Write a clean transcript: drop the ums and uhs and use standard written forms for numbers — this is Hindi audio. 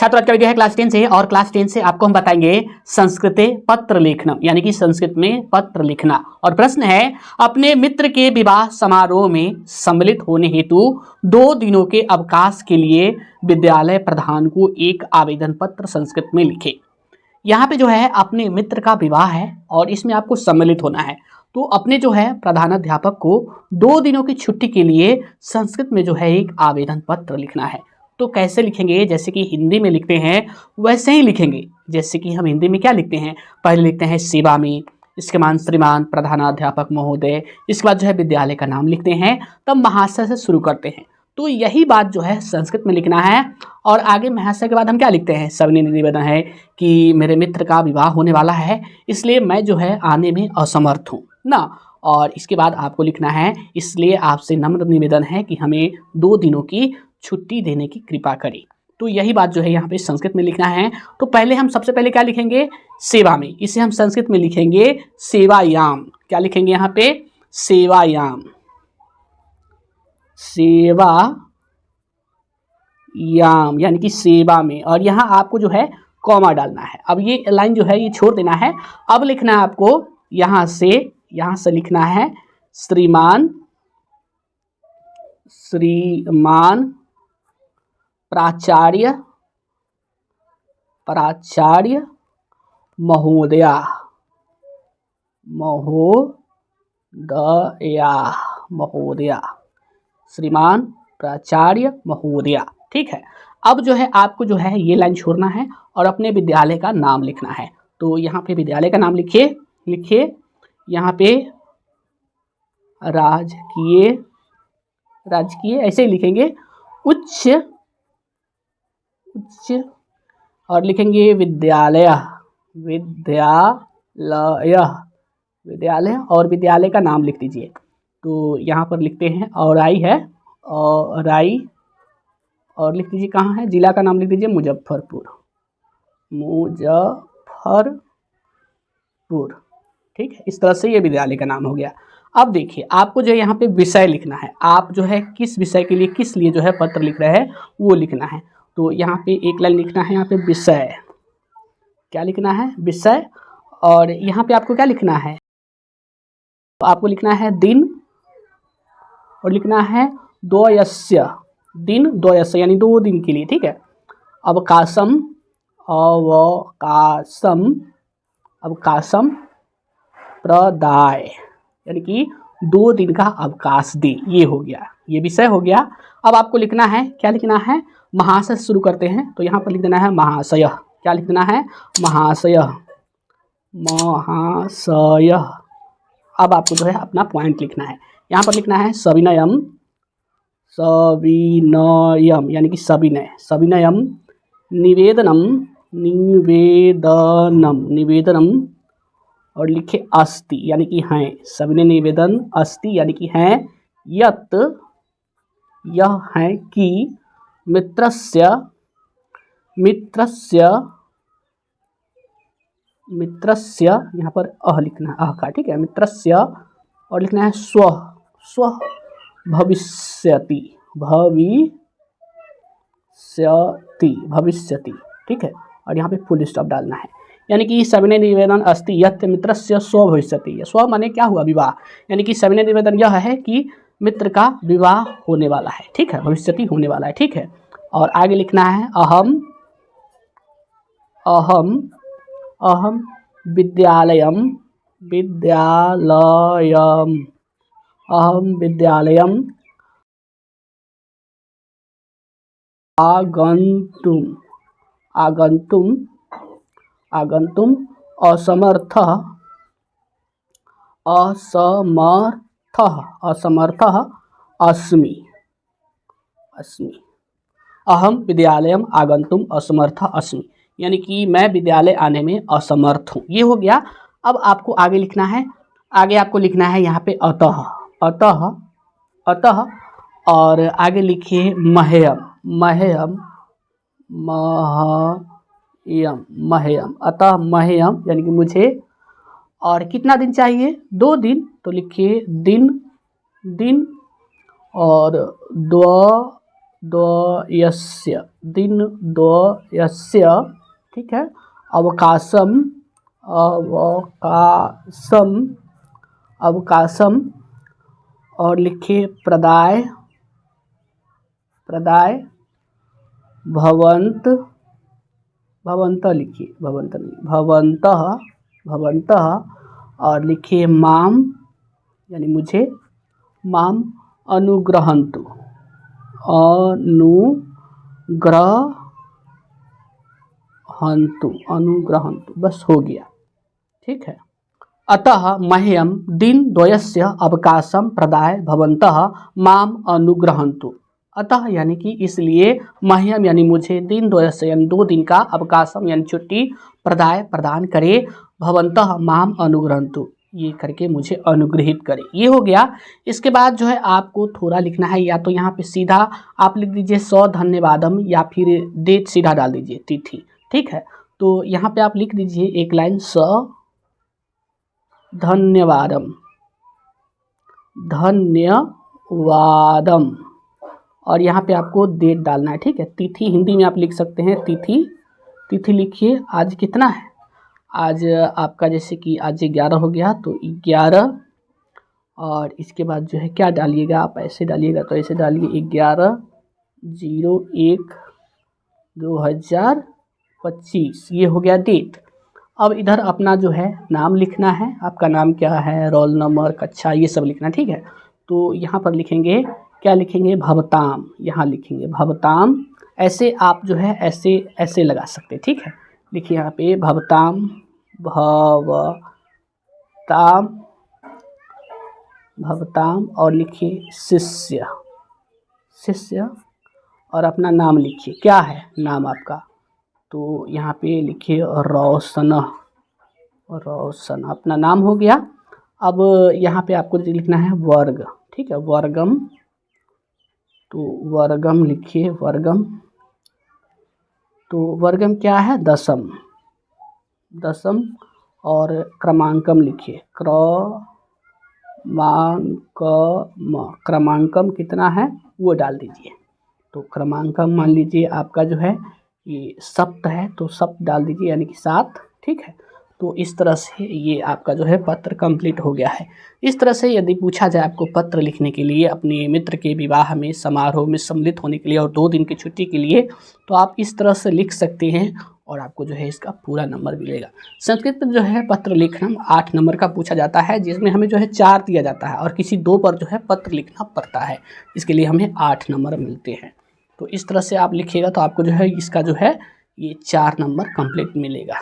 छात्र, आज का वीडियो है क्लास 10 से, और क्लास 10 से आपको हम बताएंगे संस्कृते पत्र लेखनम, यानी कि संस्कृत में पत्र लिखना। और प्रश्न है, अपने मित्र के विवाह समारोह में सम्मिलित होने हेतु 2 दिनों के अवकाश के लिए विद्यालय प्रधान को एक आवेदन पत्र संस्कृत में लिखे। यहाँ पे जो है अपने मित्र का विवाह है और इसमें आपको सम्मिलित होना है, तो अपने जो है प्रधानाध्यापक को 2 दिनों की छुट्टी के लिए संस्कृत में जो है एक आवेदन पत्र लिखना है। तो कैसे लिखेंगे? जैसे कि हिंदी में लिखते हैं वैसे ही लिखेंगे। जैसे कि हम हिंदी में क्या लिखते हैं, पहले लिखते हैं सेवा में, इसके बाद श्रीमान प्रधानाध्यापक महोदय, इसके बाद जो है विद्यालय का नाम लिखते हैं, तब महाशय से शुरू करते हैं। तो यही बात जो है संस्कृत में लिखना है। और आगे महाशय के बाद हम क्या लिखते हैं? सविनय निवेदन है कि मेरे मित्र का विवाह होने वाला है, इसलिए मैं जो है आने में असमर्थ हूँ ना। और इसके बाद आपको लिखना है, इसलिए आपसे नम्र निवेदन है कि हमें 2 दिनों की छुट्टी देने की कृपा करें। तो यही बात जो है यहाँ पे संस्कृत में लिखना है। तो पहले हम सबसे पहले क्या लिखेंगे? सेवा में। इसे हम संस्कृत में लिखेंगे सेवायाम। क्या लिखेंगे यहाँ पे? सेवायाम। सेवायाम यानी कि सेवा में, और यहाँ आपको जो है कॉमा डालना है। अब ये लाइन जो है ये छोड़ देना है। अब लिखना है आपको यहाँ से लिखना है श्रीमान प्राचार्य महोदया, श्रीमान प्राचार्य महोदया। ठीक है। अब जो है आपको जो है ये लाइन छोड़ना है और अपने विद्यालय का नाम लिखना है। तो यहाँ पे विद्यालय का नाम लिखिए यहाँ पे राजकीय ऐसे ही लिखेंगे, उच्च और लिखेंगे विद्यालय, और विद्यालय का नाम लिख दीजिए। तो यहाँ पर लिखते हैं औराई है, औराई, और लिख दीजिए कहाँ है, जिला का नाम लिख दीजिए मुजफ्फरपुर। ठीक है, इस तरह से ये विद्यालय का नाम हो गया। अब देखिए आपको जो है यहाँ पे विषय लिखना है। आप जो है किस विषय के लिए, किस लिए जो है पत्र लिख रहे हैं वो लिखना है। तो यहाँ पे एक लाइन लिखना है, यहाँ पे विषय, क्या लिखना है? विषय। और यहाँ पे आपको क्या लिखना है? तो आपको लिखना है दिन, और लिखना है द्वयस्य, दिन द्वयस्य यानी 2 दिन के लिए। ठीक है। अवकाशम प्रदाय, यानी कि 2 दिन का अवकाश दे। ये हो गया, ये विषय हो गया। अब आपको लिखना है, क्या लिखना है? महाशय से शुरू करते हैं, तो यहाँ पर लिख देना है महाशय। क्या लिख देना है? महाशय। अब आपको जो है अपना पॉइंट लिखना है। यहाँ पर लिखना है सविनयम यानी कि सविनयम निवेदनम, और लिखे अस्ति यानी कि हैं, सविनय निवेदन अस्ति यानी कि हैं, यत यह है कि मित्रस्य यहाँ पर अह लिखना है, अह का। ठीक है। मित्रस्य, और लिखना है स्व भविष्यति। ठीक है। और यहाँ पे फुल स्टॉप डालना है, यानी कि सविनय निवेदन अस्ति यत् मित्रस्य स्व भविष्यति। स्व माने क्या हुआ? विवाह। यानी कि सविनय निवेदन यह है कि मित्र का विवाह होने वाला है। ठीक है। भविष्यति होने वाला है। ठीक है। और आगे लिखना है अहम विद्यालयम आगंतुम असमर्थः अस्मि। अहम विद्यालयम आगंतुम असमर्थः अस्मि, यानी कि मैं विद्यालय आने में असमर्थ हूँ। ये हो गया। अब आपको आगे लिखना है, आपको लिखना है यहाँ पे अतः, और आगे लिखिए मह्यम, अतः मह्यम यानी कि मुझे, और कितना दिन चाहिए? 2 दिन। तो लिखिए दिन, और द्वयस्य, दिन द्वयस्य, ठीक है, अवकाशम, अवकाशम, अवकाशम, और लिखिए प्रदाय, प्रदाय भवंत, भवंत लिखिए, भवंत नहीं, भवंतः, भवंतः, और लिखिए माम यानी मुझे, माम अनुग्रहन्तु, अनुग्रहन्तु, अनुग्रहन्तु, बस हो गया, ठीक है। अतः मह्यम दिन द्वयस्य अवकाशम प्रदाय भवन्तः माम अनुग्रहन्तु। अतः यानी कि इसलिए, मह्यम यानी मुझे, दिन द्वयस्य यानी 2 दिन का, अवकाशम यानी छुट्टी, प्रदाय प्रदान करे, भवन्तः माम अनुग्रहन्तु ये करके मुझे अनुग्रहित करे। ये हो गया। इसके बाद जो है आपको थोड़ा लिखना है, या तो यहाँ पे सीधा आप लिख दीजिए स धन्यवादम, या फिर डेट सीधा डाल दीजिए, तिथि, ठीक है। तो यहाँ पे आप लिख दीजिए एक लाइन स धन्यवादम, धन्यवादम, और यहाँ पे आपको डेट डालना है, ठीक है। तिथि हिंदी में आप लिख सकते हैं तिथि, तिथि लिखिए। आज कितना है, आज आपका जैसे कि आज 11 हो गया तो 11, और इसके बाद जो है क्या डालिएगा, आप ऐसे डालिएगा तो ऐसे डालिए 11/01/2025, ये हो गया डेट। अब इधर अपना जो है नाम लिखना है, आपका नाम क्या है, रोल नंबर, कक्षा, ये सब लिखना है, ठीक है। तो यहाँ पर लिखेंगे, क्या लिखेंगे, भवताम, यहाँ लिखेंगे भवताम। ऐसे आप जो है ऐसे ऐसे लगा सकते हैं, ठीक है। लिखिए यहाँ पे भवताम, भवताम, भवताम, और लिखिए शिष्य, शिष्य, और अपना नाम लिखिए, क्या है नाम आपका, तो यहाँ पे लिखिए रोशन, रोशन, अपना नाम हो गया। अब यहाँ पे आपको लिखना है वर्ग, ठीक है, वर्गम, तो वर्गम लिखिए, वर्गम, तो वर्गम क्या है, दशम, दशम, और क्रमांकम लिखिए, क्रमांकम कितना है वो डाल दीजिए। तो क्रमांकम मान लीजिए आपका जो है ये सप्त है, तो सप्त डाल दीजिए यानी कि 7, ठीक है। तो इस तरह से ये आपका जो है पत्र कंप्लीट हो गया है। इस तरह से यदि पूछा जाए आपको पत्र लिखने के लिए अपने मित्र के विवाह में, समारोह में सम्मिलित होने के लिए और 2 दिन की छुट्टी के लिए, तो आप इस तरह से लिख सकते हैं और आपको जो है इसका पूरा नंबर मिलेगा। संस्कृत में जो है पत्र लिखना 8 नंबर का पूछा जाता है, जिसमें हमें जो है 4 दिया जाता है और किसी 2 पर जो है पत्र लिखना पड़ता है, इसके लिए हमें 8 नंबर मिलते हैं। तो इस तरह से आप लिखिएगा तो आपको जो है इसका जो है ये 4 नंबर कंप्लीट मिलेगा।